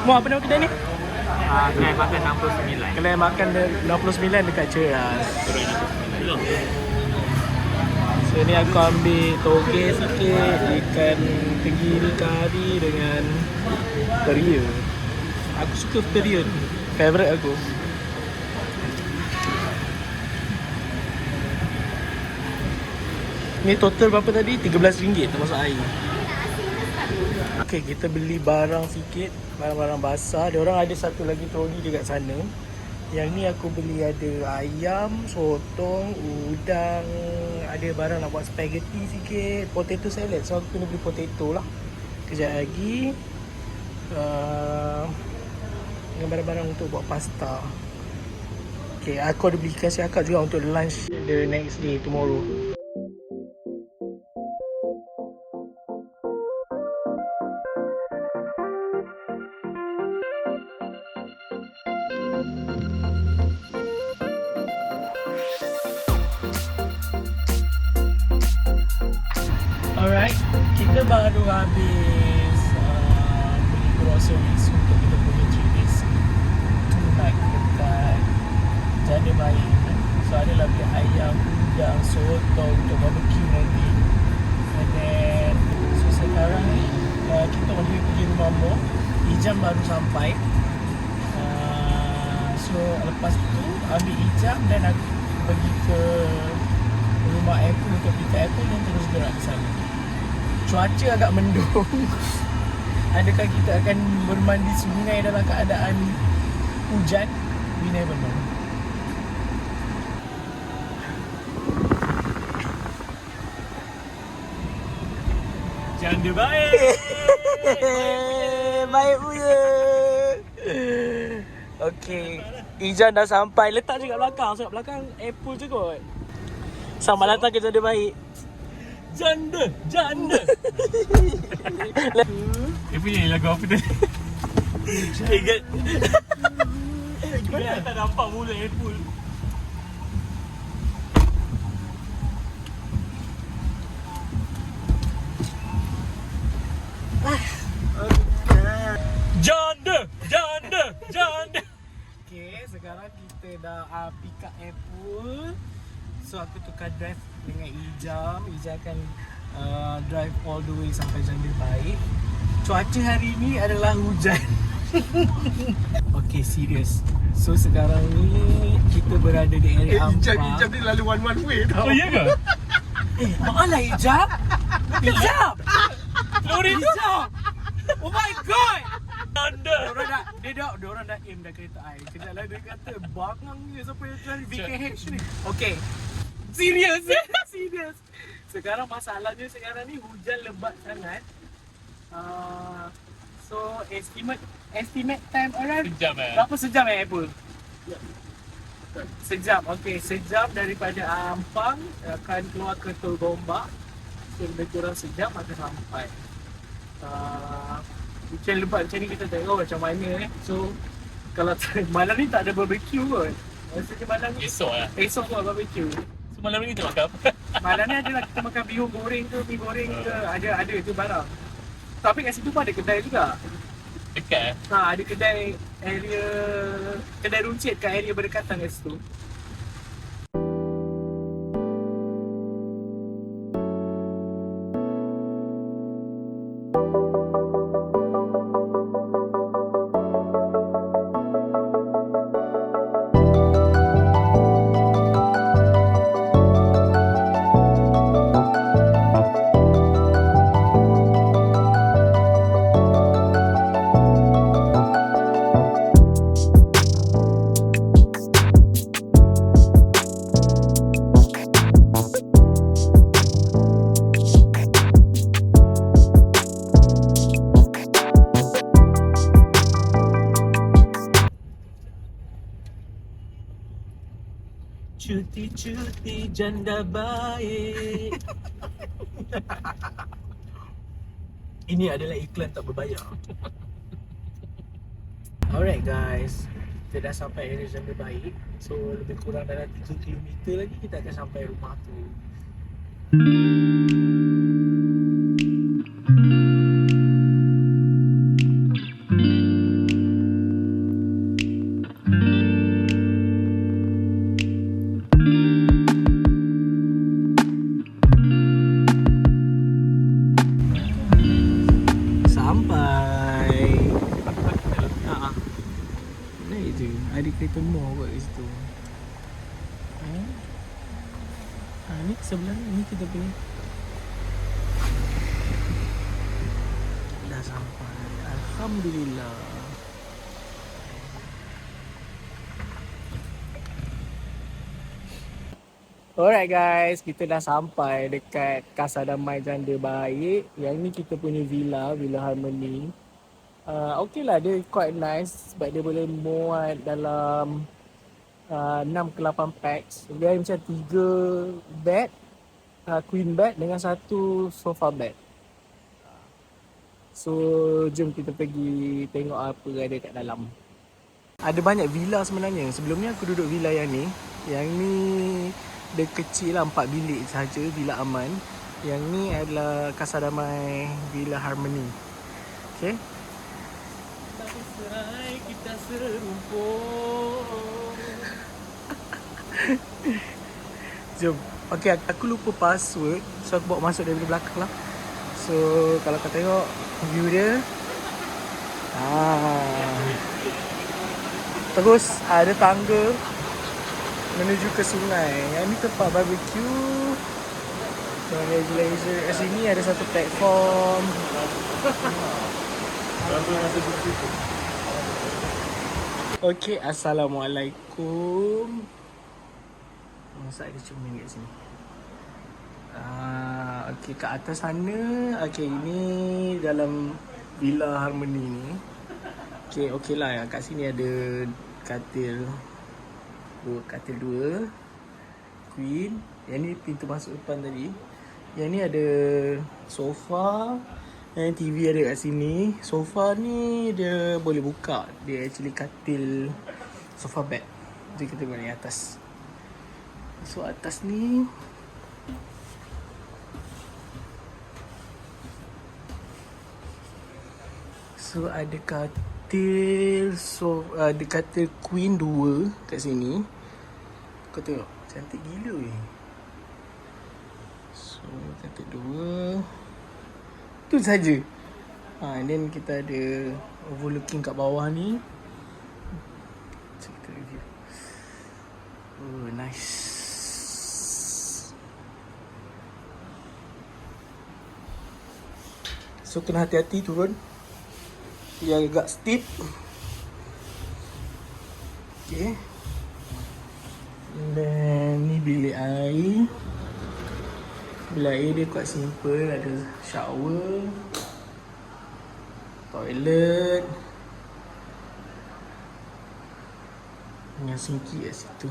Mau apa nama kedai ni? Kedai makan 69. Kedai makan 69 dekat Ceras. So ni aku ambil toge sikit, ikan tenggiri kari dengan teria. Aku suka teria ni, favourite aku. Ni total berapa tadi? RM13 termasuk air. Okay, kita beli barang sikit, barang-barang basah. Dia orang ada satu lagi troli dekat sana. Yang ni aku beli ada ayam, sotong, udang, ada barang nak buat spaghetti sikit, potato salad. So aku kena beli potato lah. Kejap lagi dengan barang-barang untuk buat pasta. Okay, aku ada beli ikan siakap juga untuk lunch the next day, tomorrow. Alright, kita baru habis beli groceries untuk kita punya 3 days tonight dekat Janda Baik. So adalah beli ayam, udang, sotong untuk barbecue nanti. And then so sekarang ni kita on the way pergi rumah Mo. Ijam baru sampai. So lepas tu ambil Ijam dan aku pergi ke rumah Apple untuk pick up Apple dan terus gerak ke sana. Cuaca agak mendung. Adakah kita akan bermandi sungai dalam keadaan hujan? We never know. Janda baik. Baik punya. Okay, Ijan dah sampai. Letak je kat belakang. So kat belakang Apple je kot. Selamat datang ke Janda Baik. Janda, janda. Punya lagu apa tadi? Ingat. Gimana tak nampak mula Apple. Janda, janda, janda. Okay, sekarang kita dah pick up Apple. So aku tukar drive dengan Ijam. Ijam akan drive all the way sampai Janda Baik. Cuaca hari ni adalah hujan. Okay, serius. So sekarang ni kita berada di area Ampang. Ijam ni lalu one way tau. Oh iya ke? Maaflah Ijam. Ijam. Lori tu. Oh my god. Dia orang dah aim dah kereta air. Kejap lah dia kata bangang ni sampai dari VKH ni. Okay. Serius. Serius. Sekarang masalahnya sekarang ni hujan lebat sangat. So estimate time around Sejam berapa sejam Apple? Sejam. Okay, sejam daripada Ampang akan keluar ke Tol Gombak. So lebih kurang sejam akan sampai. Hujan lebat macam ni kita tengok macam mana So kalau malam ni tak ada barbecue kot. Maksudnya malam ni Esok buat barbecue. So malam ni kita makan apa? Malam ni adalah kita makan bihun goreng ke, mi goreng ke, ada tu barang. Tapi kat situ pun ada kedai juga. Dekat Ada kedai runcit kat area berdekatan kat situ. Cuti-cuti Janda Baik. Ini adalah iklan tak berbayar. Alright guys, kita dah sampai area Janda Baik. So lebih kurang dalam 3 km lagi kita akan sampai rumah tu. je. Ada kereta mall kot kat situ. Ni sebelah ni kita punya. Dah sampai. Alhamdulillah. Alright guys, kita dah sampai dekat Casa Damai Janda Baik. Yang ni kita punya villa, Villa Harmony. Okay lah, dia quite nice sebab dia boleh muat dalam 6 ke 8 packs. Dia macam 3 bed, queen bed dengan 1 sofa bed. So, jom kita pergi tengok apa ada kat dalam. Ada banyak villa sebenarnya. Sebelum ni aku duduk villa yang ni. Yang ni dia kecil lah, 4 bilik sahaja, Villa Aman. Yang ni adalah Casa Damai Villa Harmony. Okay. Kita serumpun. Jom. Okay, aku lupa password, so aku bawa masuk dari belakang lah. So kalau kau tengok view dia, terus ada tangga menuju ke sungai. Yang ni tempat barbecue. Leisure. Kat sini ada satu platform. Okay, Assalamualaikum. Masak dia cuma kat sini. Okay, kat atas sana. Okay, ini dalam Villa Harmony ni. Okay lah. Kat sini ada katil. Katil 2 queen. Yang ni pintu masuk depan tadi. Yang ni ada sofa. Yang TV ada kat sini. Sofa ni dia boleh buka. Dia actually katil sofa bed. Jadi kita tengok ni atas. So atas ni so ada katil. So ada katil queen 2 kat sini. Kau tengok cantik gila weh. So katil 2 tu saja. And then kita ada overlooking kat bawah ni. Kita review. Oh, nice. So kena hati-hati turun. Dia agak steep. Okay. Dan ni bilik air. Bilik air dia quite simple. Ada shower, toilet dengan sinki kat situ.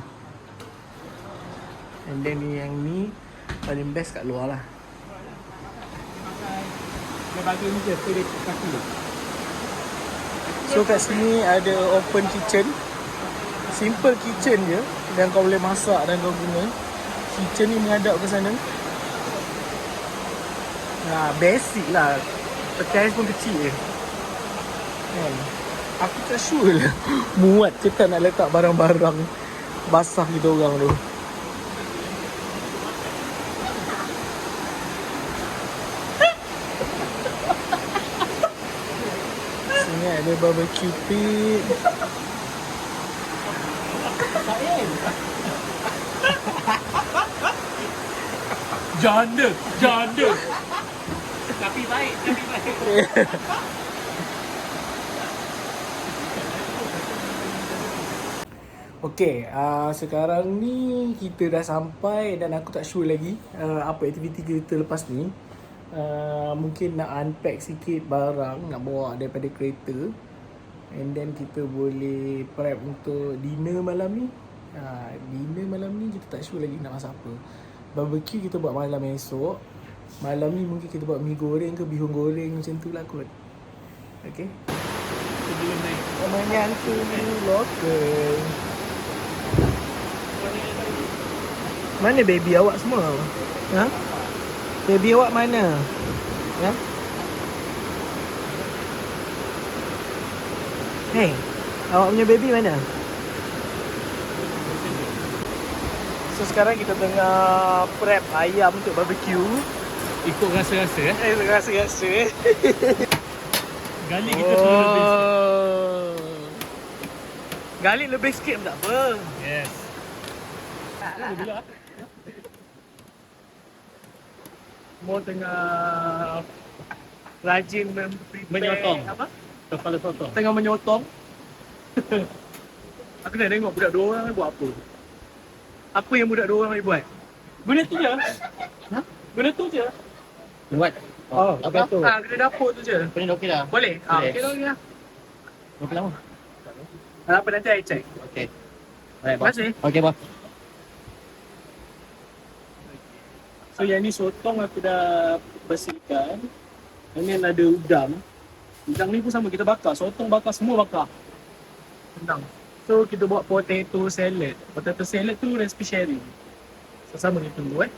And then yang ni paling best kat luar lah. Dia bagi ni je, dia kaki tu. So kat sini ada open kitchen. Simple kitchen je. Dan kau boleh masak dan kau guna. Kitchen ni menghadap ke sana. Basic lah. Peti ais pun kecil je. Kan? Aku tak sure lah muat ke tak nak letak barang-barang basah kita orang tu. Sini ada barbecue pit. Janda. Tapi baik. Okay, sekarang ni kita dah sampai dan aku tak sure lagi apa aktiviti kita lepas ni. Mungkin nak unpack sikit barang, nak bawa daripada kereta. And then kita boleh prep untuk dinner malam ni. Dinner malam ni kita tak sure lagi nak masak apa. Barbecue kita buat malam esok. Malam ni mungkin kita buat mi goreng ke bihun goreng macam tu lah kot. Okay. Sebelum naik. Menyantu lokal. Mana baby awak semua? Ha? Baby awak mana? Ya? Hey, awak punya baby mana? So sekarang kita tengah prep ayam untuk barbecue. Ikut rasa-rasa Rasa-rasa Gali kita 10 lebih. Garlic lebih sikit pun tak apa. Yes. Bila Mo tengah rajin Menyotong. apa? Kepala sotong. Tengah menyotong. Aku dah tengok budak dua orang ni buat apa. Apa yang budak dua orang ni buat? Benda tu je. Ha? Benda tu je. Buat. Oh, apa tu? Kena dapur tu je. Kena okey dah. Boleh? Boleh. Okey dah, okey dah. Berapa lama? Apa nanti I check. Okey. Terima kasih. Okey, bos. So yang ni sotong aku dah bersihkan. Yang ni ada udang. Udang ni pun sama kita bakar. Sotong bakar, semua bakar. Senang. So kita buat potato salad. Potato salad tu recipe sharing. Sama-sama kita tunggu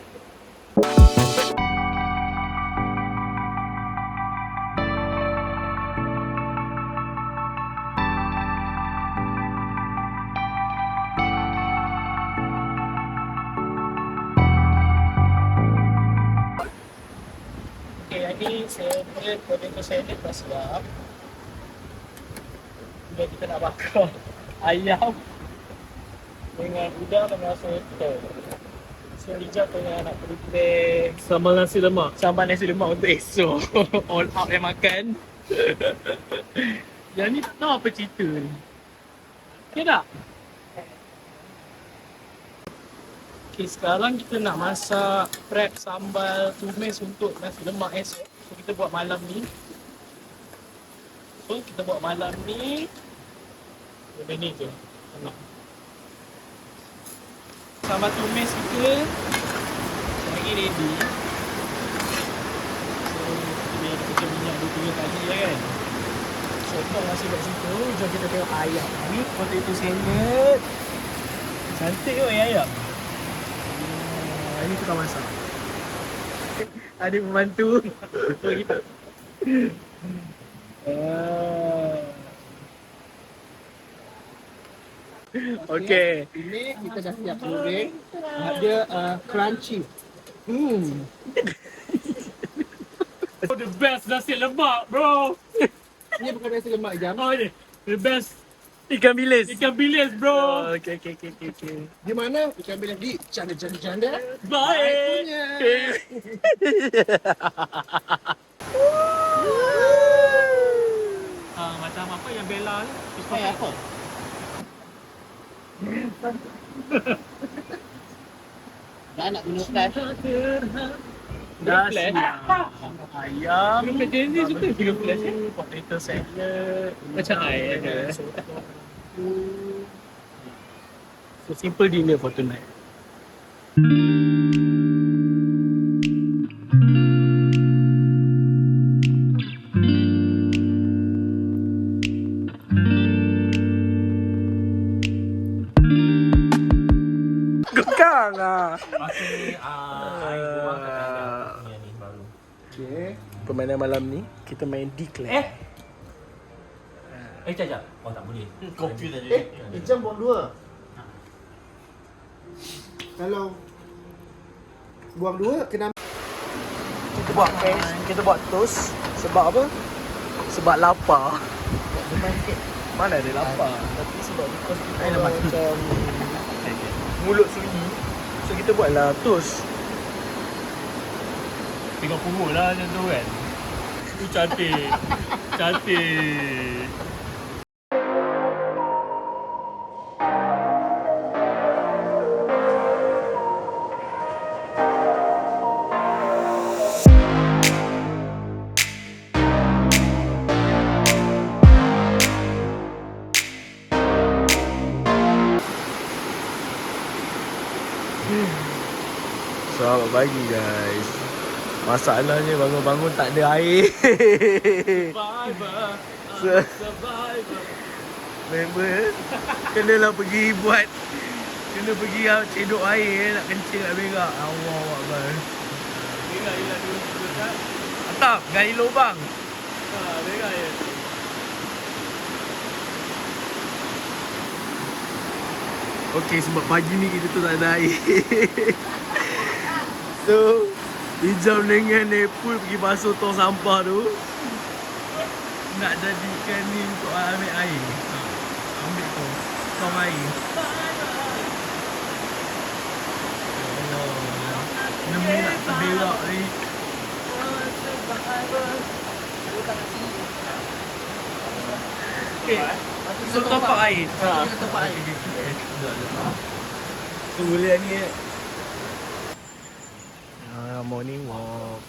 Okay, yang ni salad, potato salad dah siap. Kemudian kita nak bakar ayam dengan udang dengan sotong. So Rijal tengah nak prepare Sambal nasi lemak. sambal nasi lemak untuk esok. All out yang makan. Yang ni tak tahu apa cerita ni. Okay tak? Okay, sekarang kita nak masak prep sambal tumis untuk nasi lemak esok. So kita buat malam ni. Benda ni je. Enak. Sambal tumis kita lagi ready. So kita pecah minyak 2-3 kali kan. Sotong masih kat situ. Jom kita tengok ayam. Ni potato salad. Cantik kot ayam. Ini tukang masak. Ada pembantu. Okay. Ini kita dah siap goreng. Dia crunchy. Oh, the best nasi lemak, bro. Ini bukan nasi lemak jam. Oh, ni. The best Ikan bilis. ikan bilis, bro. Oh, okay. Di mana? Ikan bilis di janda-janda. Baik. Punya. Macam apa yang Bella ni? Kayak apa? Dah nak guna flash. Dah Flash. siap. Ayam. Film Gen Z suka film flash eh? Potato salad. Macam I ada. So simple dinner for tonight. Gekang ah. Okay. Permainan malam ni kita main declare. Jap. Oh, tak boleh. Confuse aja. Jam buang 2. Kalau buang 2 kena Kita buat toast sebab apa? Sebab lapar. Mana ada lapar? Tapi sebab because kita macam mulut sunyi. So kita buatlah toast. Tengok pungut lah macam tu kan. Cantik. Cantik. Selamat pagi guys. Masalahnya bangun-bangun tak ada air. Survivor. So- Survivor. Member kenalah pergi cedok air nak kencing nak berak. Allah Akbar. Yelah dulu kan. Atap gali lubang. Berak je. Okey, sebab pagi ni kita tu tak ada air. So Ijam dengan Nepul pergi basuh tong sampah tu. Nak jadikan ni untuk ambil air. Ambil tu. Kau tumpang air. Nemu nak terberak ni. Okay, so tapak air. Tempat air. Suria ni Morning walk.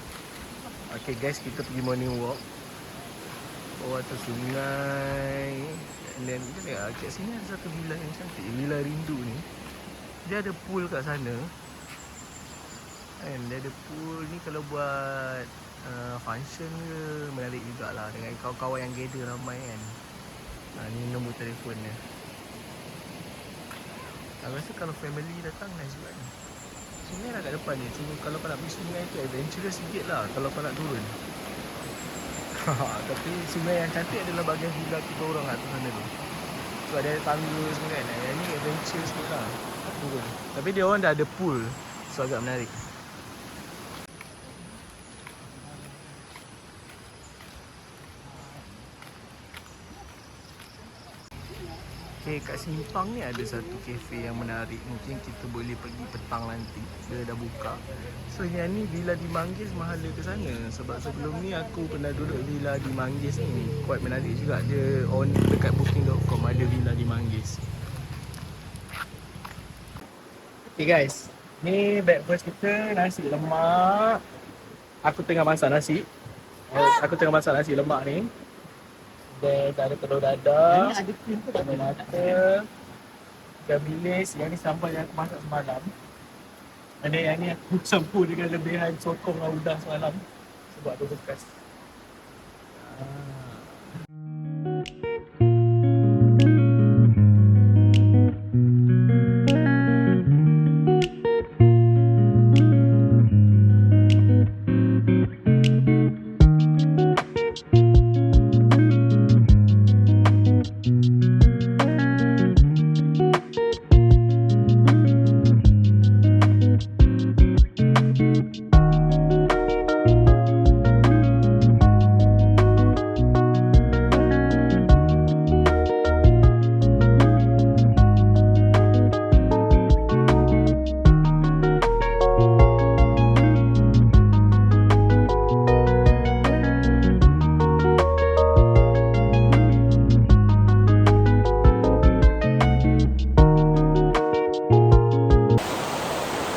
Okay guys, kita pergi morning walk. Bawah atas sungai. And then kita tengok kat sini ada satu villa yang cantik. Villa Rindu ni. Dia ada pool kat sana. And dia ada pool ni kalau buat function ke, menarik jugalah dengan kawan-kawan yang gather ramai kan. Ni nombor telefon dia. Aku rasa kalau family datang nice juga ni. Sungai dah kat depan ni. Cuma kalau kau nak pergi sungai tu adventurous sikit lah kalau kau nak turun. Tapi sungai yang cantik adalah bahagian villa kita orang kat sana tu. Sebab dia ada tangga semua kan. Yang ni adventure sikit lah turun. Tapi dia orang dah ada pool. So agak menarik. Okay, kat Simpang ni ada satu kafe yang menarik. Mungkin kita boleh pergi petang nanti. Dia dah buka. So yang ni Villa di Manggis mahala ke sana. Sebab sebelum ni aku pernah duduk Villa di Manggis ni. Quite menarik juga. Dia on dekat booking.com ada Villa di Manggis. Okay guys, ni breakfast kita nasi lemak. Aku tengah masak nasi. Aku tengah masak nasi lemak ni. Dan ada telur dadah, Ada krim tu ada mata, ikan bilis. Yang ni sambal yang aku masak semalam. Dan yang ni aku campur dengan lebihan sotong dan udang semalam. Sebab tu bekas.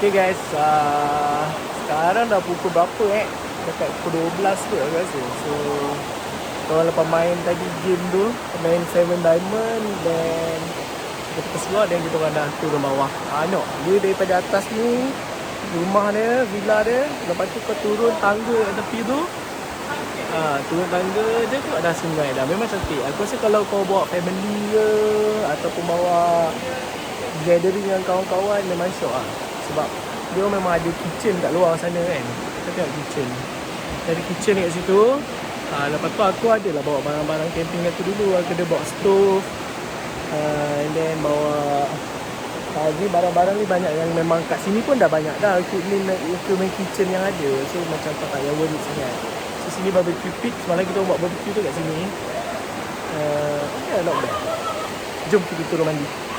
Okay guys, sekarang dah pukul berapa dekat pukul 12 kot aku rasa. So kalau lepas main tadi game tu, main 7 Diamond, then kita keluar dan kita orang dah turun bawah. Tengok, dia daripada atas ni rumah dia, villa dia. Lepas tu kau turun tangga kat tepi tu, turun tangga je tu ada sungai dah. Memang cantik. Aku rasa kalau kau bawa family ke ataupun bawa gathering dengan kawan-kawan, memang syok lah. Sebab dia memang ada kitchen kat luar sana kan. Kita tengok kitchen. Ada kitchen kat situ. Lepas tu aku adalah bawa barang-barang camping aku dulu. Aku ada bawa stove, and then bawa ni barang-barang ni banyak yang memang kat sini pun dah banyak dah equipment kitchen yang ada. So macam tak payah worry sangat. So sini barbecue pit. Semalam kita buat barbecue tu kat sini. Okay, not bad. Jom kita turun mandi.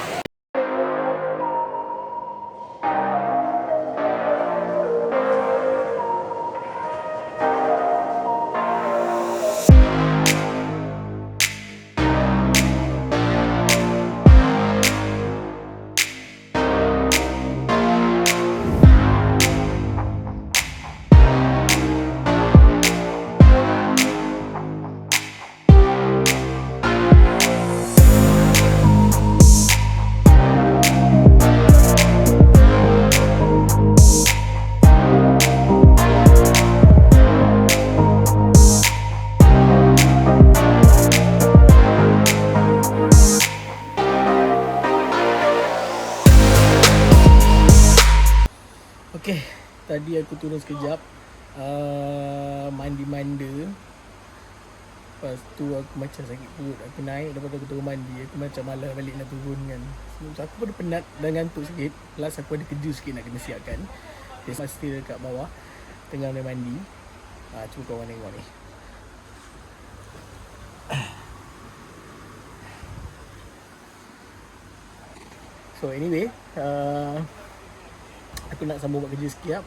Okay, tadi aku turun sekejap, mandi-manda. Lepas tu aku macam sakit perut. Aku naik, lepas tu aku turun mandi. Aku macam malas balik nak turun kan. So aku pun penat dan ngantuk sikit. Plus aku ada kerja sikit nak kena siapkan. Dia pasti dekat bawah tengah nak mandi. Cuba korang tengok ni. So anyway, aku nak sambung buat kerja sekejap.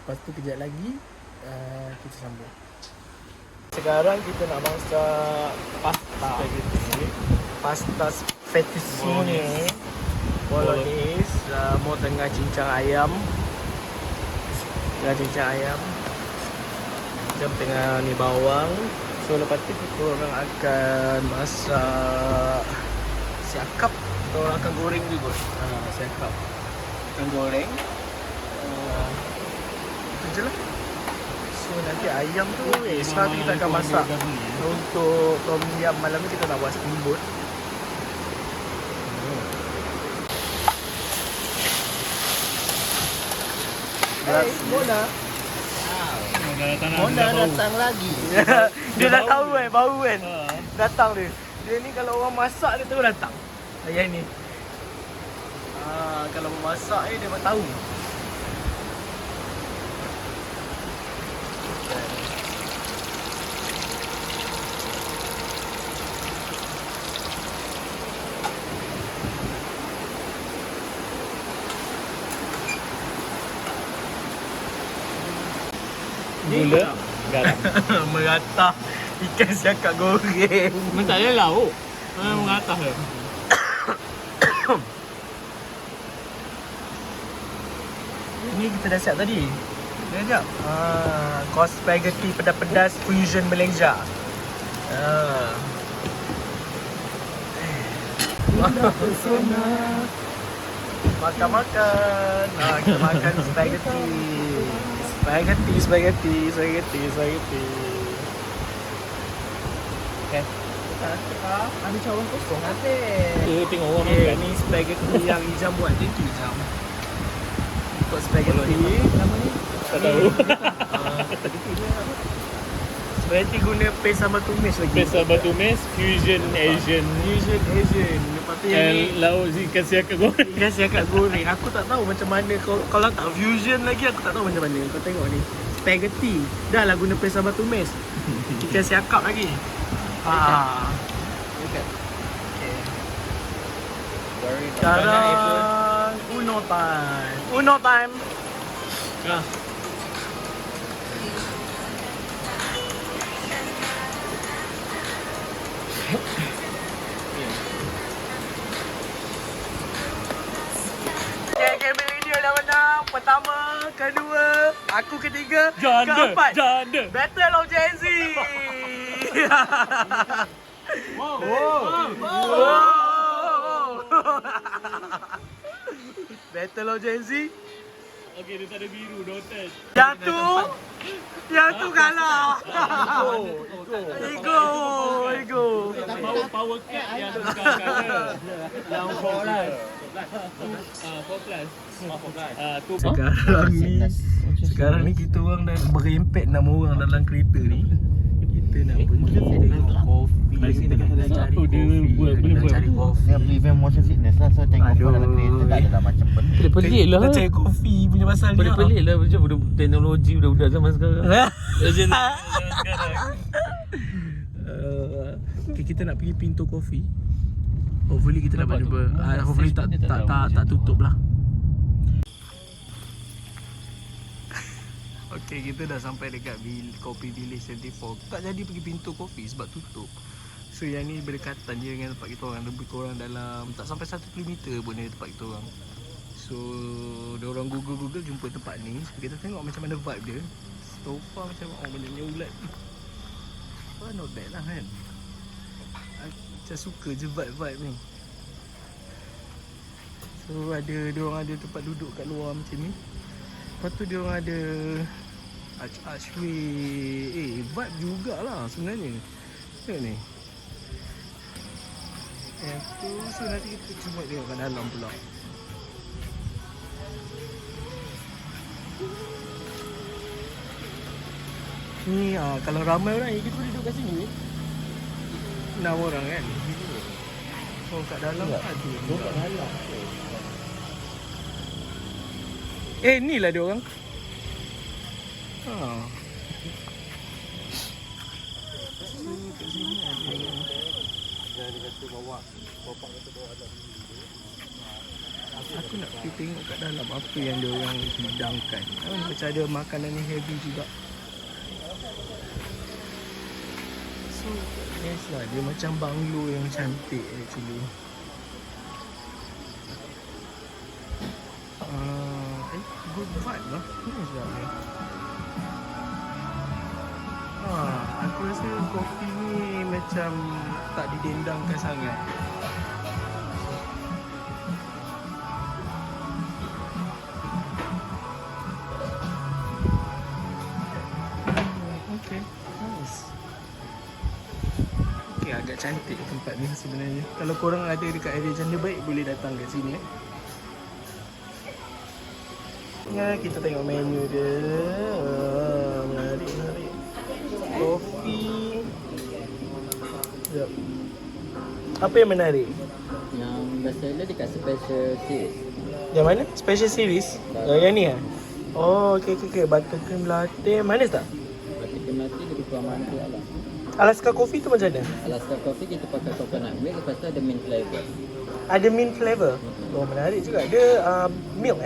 Lepas tu kejap lagi kita sambung. Sekarang kita nak masak pasta fettuccine bolognese. Mau tengah cincang ayam. Jam tengah ni bawang. So lepas tu kita orang akan masak siakap. Kita orang akan goreng juga. Siakap akan goreng. Itu je lah. So nanti ayam tu sekarang kita akan masak. Untuk tom yum malam ni kita nak buat steamboat. Hey, Mona. Mona datang lagi. Dia dah tahu bau kan. Datang dia. Dia ni kalau orang masak dia terus datang. Ayah ni. Kalau memasak dia memang tahu. Gula, garam. Meratah ikan siakap goreng. Memang tak ada lauk. Mengatah je. Ini kita dah siap tadi. Sekejap. Kos spaghetti pedas-pedas fusion Malaysia. Makan-makan. Kita makan spaghetti. Spaghetti. Okay. Ada cawan kosong. Ada. Tengok orang makan. Ni spaghetti yang Ijam buat je tu Ijam. Ikut spaghetti. Nama ni? Tak tahu. Spaghetti guna paste sama tumis lagi. Paste sama tumis, fusion Asian. Lepas tu yang ni Lauk ikan siakap goreng. ikan siakap goreng. Aku tak tahu macam mana. Kalau tak fusion lagi aku tak tahu macam mana. Kau tengok ni. Spaghetti. Dah lah guna paste sama tumis. Ikan siakap lagi. Okay. Sekarang Uno time. Okay, video dah menang. Pertama, kedua, aku ketiga, keempat. Janda. Battle of Gen Z. Wow. Battle of Gen Z. Okey, dia tak ada biru, noted. Yang tu kalah. Ego. Power cat yang tukar color. Yang 4 plus. 4 plus. Sekarang ni kita orang dah berempet 6 orang dalam kereta ni. Kita nak pergi tengok kopi. Kita nak cari kopi. Dia prevent motion sickness lah. So tengok kau dalam kereta tak adalah macam benda. Pelik lah. Kita cari kopi punya pasal ni. Pelik lah macam teknologi budak-budak zaman sekarang. Legend Okay, kita nak pergi pintu kopi. Hopefully kita dapat jumpa. Hopefully tak tutup lah. Okay, kita dah sampai dekat Kopi Village 74. Tak jadi pergi pintu kopi sebab tutup. So yang ni berdekatan je dengan tempat kita orang. Lebih kurang dalam tak sampai 1 km pun dari tempat kita orang. So diorang Google jumpa tempat ni. So, kita tengok macam mana vibe dia. So far macam banyaknya ulat. Not bad lah kan. Macam suka je vibe ni. So diorang ada tempat duduk kat luar macam ni. Lepas tu diorang ada archway. Vibe jugalah sebenarnya. Tengok ni. Yang tu, so nanti kita cuba tengok kat dalam pula. Ni kalau ramai orang kita boleh duduk kat sini. 6 orang kan. Oh kat dalam ada. Kat dalam. Ni lah dia orang. Kat sini ada. Dia kata bawa. Bapak kata bawa ada. Aku nak pergi tengok kat dalam apa yang dia orang hidangkan. Macam ada makanan yang heavy juga. So, yes lah. Dia macam banglo yang cantik actually. Good vibe lah. Nice lah ni. Aku rasa kopi ni macam tak didendangkan sangat. Okay, nice. Okay, agak cantik tempat ni sebenarnya. Kalau korang ada dekat area Janda Baik, boleh datang kat sini. Ya, kita tengok menu dia. Menarik. Kopi. Sekejap. Apa yang menarik? Yang bestseller dekat special series. Yang mana? Special series? Yang ni lah? Oh, okay. Buttercream latte. Manis tak? Buttercream latte lebih kurang manis lah. Alaska Coffee tu macam mana? Alaska Coffee kita pakai coconut milk, lepas tu ada mint flavor. Ada mint flavor? Oh, menarik juga. Dia milk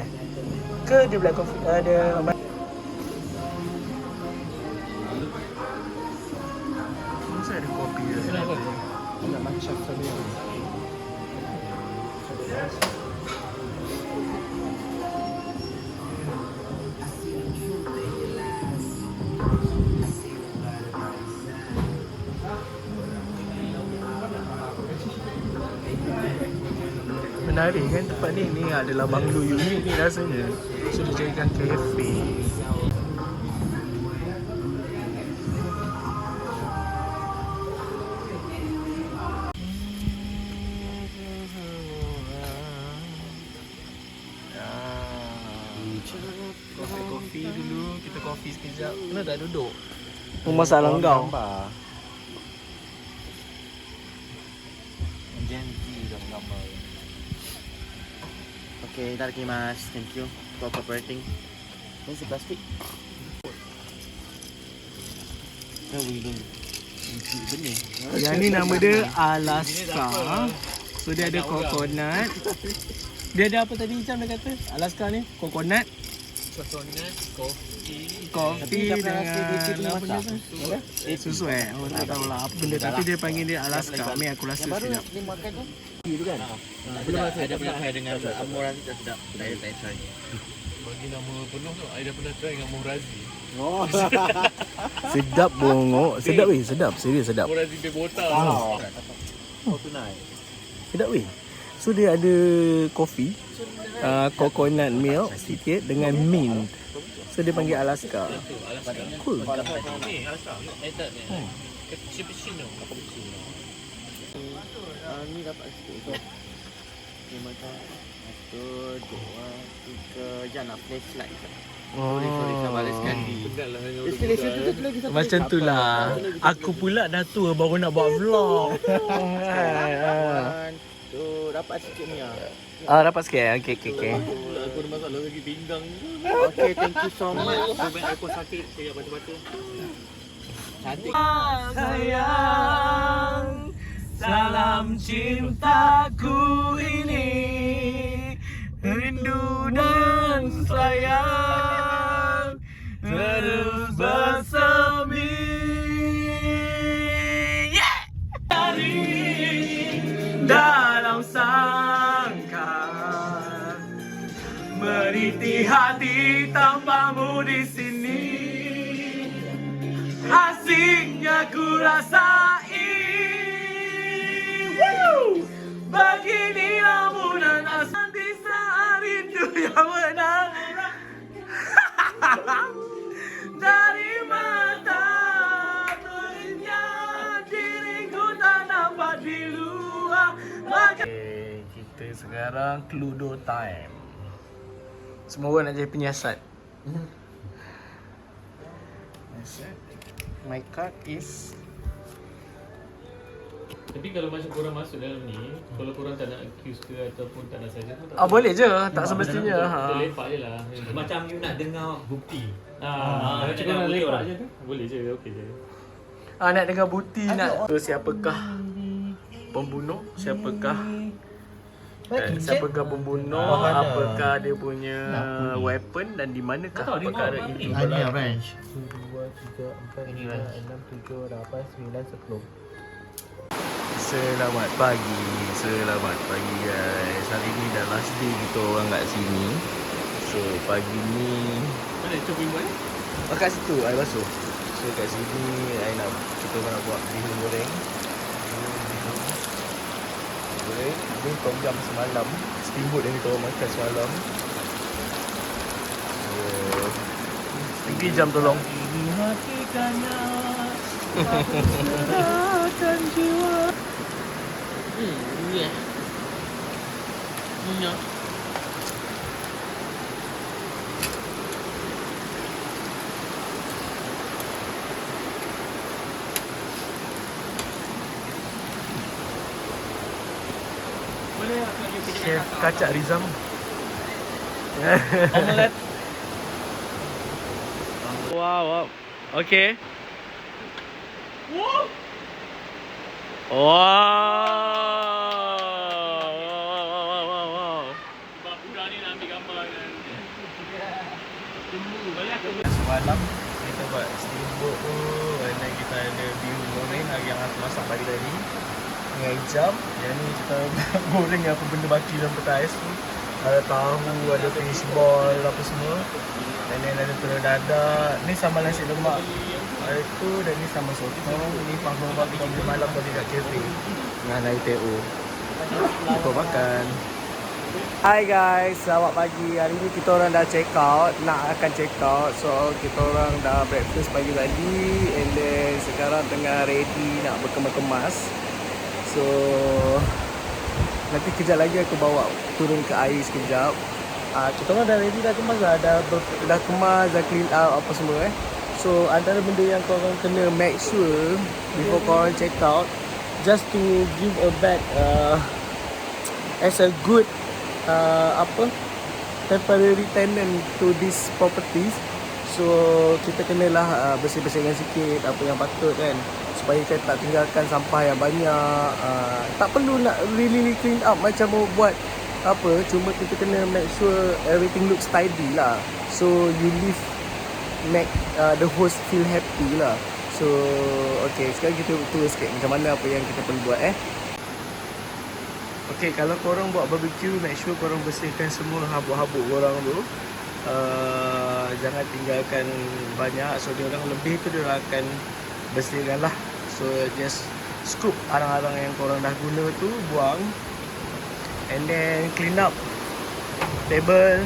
ke dia black coffee? Ada masa ada kopi dia. Kenapa? Nak macam tadi. Menarik kan tempat ni. Ni adalah banglo unik ni rasanya. So dia jadikan kafe. Kopi dulu. Kita kopi sekejap. Kenapa tak duduk? Masalah kau. Okay, itadakimasu. Thank you for cooperating. Ini si plastik. Yang ni nama dia Alaska. So dia ada coconut. Dia ada apa tadi Icam dia kata? Alaska ni coconut, kopi dengan apa dia tu? Susu Oh tak tahulah apa benda, tapi dia panggil dia Alaska. Ambil aku rasa sedap. Ni makan tu? Itu kan? Ada pernah try dengan Amorasi tak sedap. Saya tak try. Bagi nama penuh tu, I dah pernah try dengan Morazi. Oh. Sedap bongok. Sedap weh, sedap. Serius sedap. Morazi dia botak. Oh tunai. Sedap weh. So dia ada kopi, coconut milk sikit dengan mint. So dia panggil Alaska. Cool. Ni, Alaska. Tak ni. Cappuccino. Ni dapat sikit. Ni macam 1, 2, 3. Jangan nak flashlight. Sorry, sabar sekali. Macam tu lah. Aku pula dah tua baru nak buat vlog. Tu dapat sikit ni ah. Dapat sikit. Okay. Aku ada masalah lagi pinggang. Okay, thank you so much. Sebab aku sakit, saya baca-baca. Cantik. Sayang, salam cintaku ini, rindu dan sayang terus bersemi. Dalam sangka meniti hati tanpamu di sini, asiknya ku rasai. Begini lamunan asanti saat rindu yang menang dari mata telinga, diriku tak nampak di luar. Okay, kita sekarang Cluedo time. Semua orang nak jadi penyiasat. My card is. Tapi kalau macam korang masuk dalam ni, kalau korang tak nak accuse ke ataupun tak nak saja tu Boleh je, tak semestinya. Kita lepak je lah. Macam you nak dengar bukti. Macam dengar nak bukti lepak orang. je tu. Boleh je, okey je. Nak dengar bukti nak. So, siapakah pembunuh? Siapakah Siapakah pembunuh, apakah dia punya weapon dan di manakah perkara ini berlaku. range. 1, 2, 3, 4, 5, 6, 7, 8, 9, 10. Selamat pagi guys. Hari ni dah last day kita orang kat sini. So pagi ni Mana cuba buat ni? kat situ air basuh. So kat sini kita nak buat bihun goreng. Ni tom yum semalam, steamboat yang kita orang makan semalam. So tinggi jam tolong. Ini hatikannya aku serahkan jiwa. Ya. Minyak. Boleh aku nak pergi Chef Kacak Rizam. omelet. Wow. Okay. Wow. Wow. Sebab budak ni nak ambil gambar kan. Boleh aku Semalam kita buat steamboat tu, and then kita ada bihun goreng yang aku masak pagi tadi dengan hijab. Yang ni kita goreng apa benda baki dalam peta ais tu. Ada tahu, ada fish ball, apa semua. And then ada telur dadak. Ni sama nasi lemak. Ada tu, dan ni sama sotong. Ni panggung buat kita beli malam tadi kat kafe dengan air teh. Kita makan. Hai guys, selamat pagi. Hari ni kita orang dah check out, akan check out. So kita orang dah breakfast pagi tadi, and then sekarang tengah ready nak berkemas-kemas. So nanti kejap lagi aku bawa turun ke air sekejap. Kita orang dah ready, dah kemas dah, dah kemas, dah clean out apa semua So antara benda yang korang kena make sure before korang check out, just to give a back as a good temporary tenant to these properties. So kita kenalah bersih-bersihkan sikit apa yang patut kan, supaya kita tak tinggalkan sampah yang banyak. Tak perlu nak really clean up macam mau buat apa, cuma kita kena make sure everything looks tidy lah. So you make the host feel happy lah. So okay, sekarang kita turun sikit macam mana apa yang kita perlu buat Okay, kalau korang buat barbecue, make sure korang bersihkan semua habuk-habuk korang tu. Jangan tinggalkan banyak. So dia orang lebih tu dia akan bersihkan lah. So just scoop arang-arang yang korang dah guna tu, buang. And then clean up table.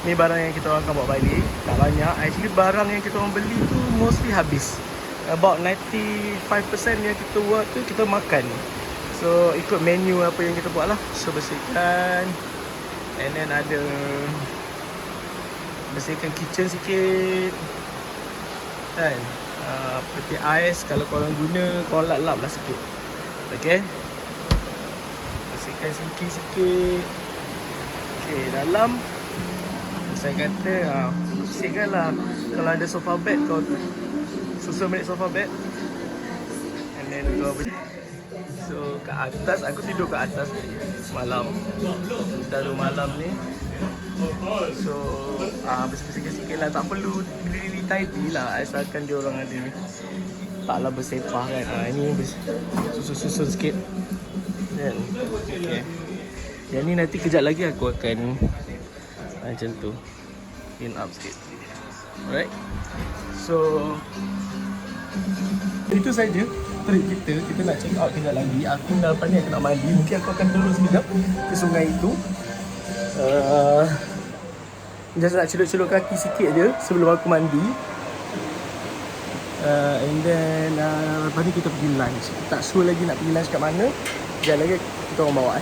Ni barang yang kita orang akan bawa balik. Tak banyak. Actually barang yang kita orang beli tu mostly habis. About 95% yang kita buat tu kita makan. So ikut menu apa yang kita buat lah. So bersihkan. And then ada bersihkan kitchen sikit kan. Peti ais kalau korang guna, korang lap-lap lah sikit. Okay, bersihkan sinki sikit. Okay, dalam saya kata bersihkan lah. Kalau ada sofa bed, kau susun balik sofa bed. And then kau so kat atas, aku tidur kat atas semalam. Dalam malam ni. So bersih-bersihkan sikit lah. Tak perlu really tidy lah, asalkan dia orang ada taklah bersepah kan. Ini susun-susun sikit kan. Okay, yang ni nanti kejap lagi aku akan macam tu clean up sikit. Alright, so itu saja trip kita nak check out kejap lagi. Aku dah lepas ni aku nak mandi. Mungkin aku akan turun sekejap ke sungai itu. Just nak celup-celup kaki sikit je sebelum aku mandi. And then lepas ni kita pergi lunch. Tak sure lagi nak pergi lunch kat mana. Kejap lagi kita orang bawa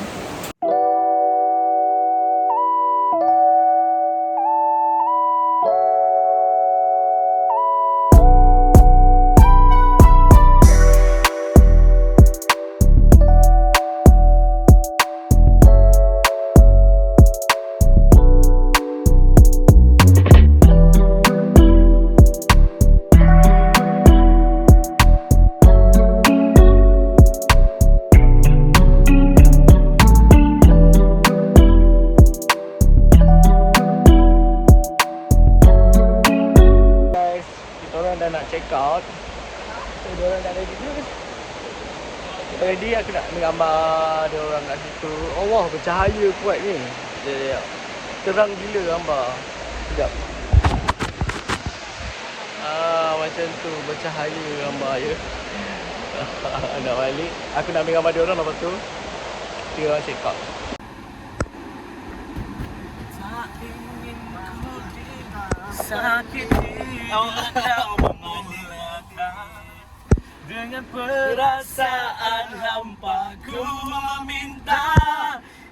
Ready aku nak gambar ada orang kat situ. Allah, bercahaya kuat ni. Sekejap. Terang gila gambar. Sekejap. Macam tu bercahaya gambar je. Nak balik. Aku nak ambil gambar dia orang lepas tu dia orang check out. Sakiti kau memulakan dengan perasaan hampa ku meminta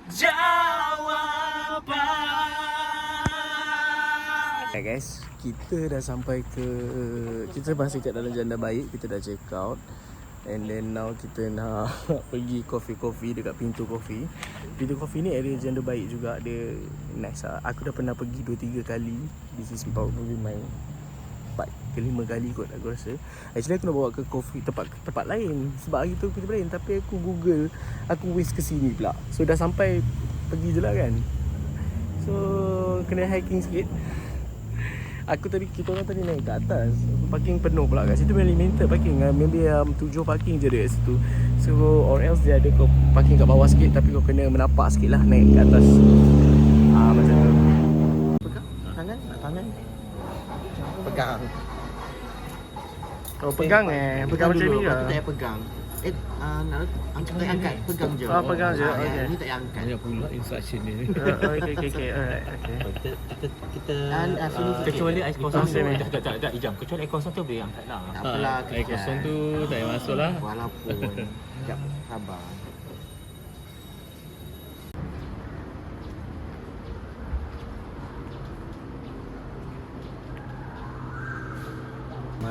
jawapan. Okay guys, kita dah sampai ke, kita masih kat dalam Janda Baik, kita dah check out. And then now kita nak pergi coffee dekat Pintu Coffee. Pintu Coffee ni area Janda Baik juga, dia nice lah. Aku dah pernah pergi 2-3 kali. This is probably my 4 ke 5 kali kot aku rasa. Actually aku nak bawa ke coffee tempat lain sebab hari tu kita lain, tapi aku Google, aku waste ke sini pula. So dah sampai, pergi je lah kan. So kena hiking sikit. Kita orang tadi naik ke atas, parking penuh pula kat situ. Memang limited parking, maybe 7 parking je ada kat situ. So or else dia ada kau parking kat bawah sikit, tapi kau kena menapak sikit lah naik ke atas. Macam tu. Pegang tangan, tangan. Pegang. Kau pegang pegang macam dulu, ni ke? Aku tak payah pegang. Nak angkat, pegang je. Pegang je. Okay. Ni tak payah angkat. Ada pula instruction dia. Okay. Alright. Okay. Kita kecuali air kosong tu. Tak jam. Kecuali air kosong tu boleh angkat lah. Tak apalah. Air kosong tu tak payah masuk lah. Walaupun. Sekejap, sabar.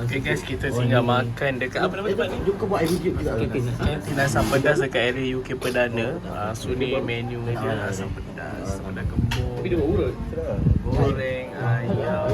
Okay guys, kita tinggal makan dekat apa nama tempat ni? Jom kau buat air wujud juga. Kantin Asam Pedas dekat area UK Perdana. So ni menu dia, asam pedas, ada kembung, goreng ayam,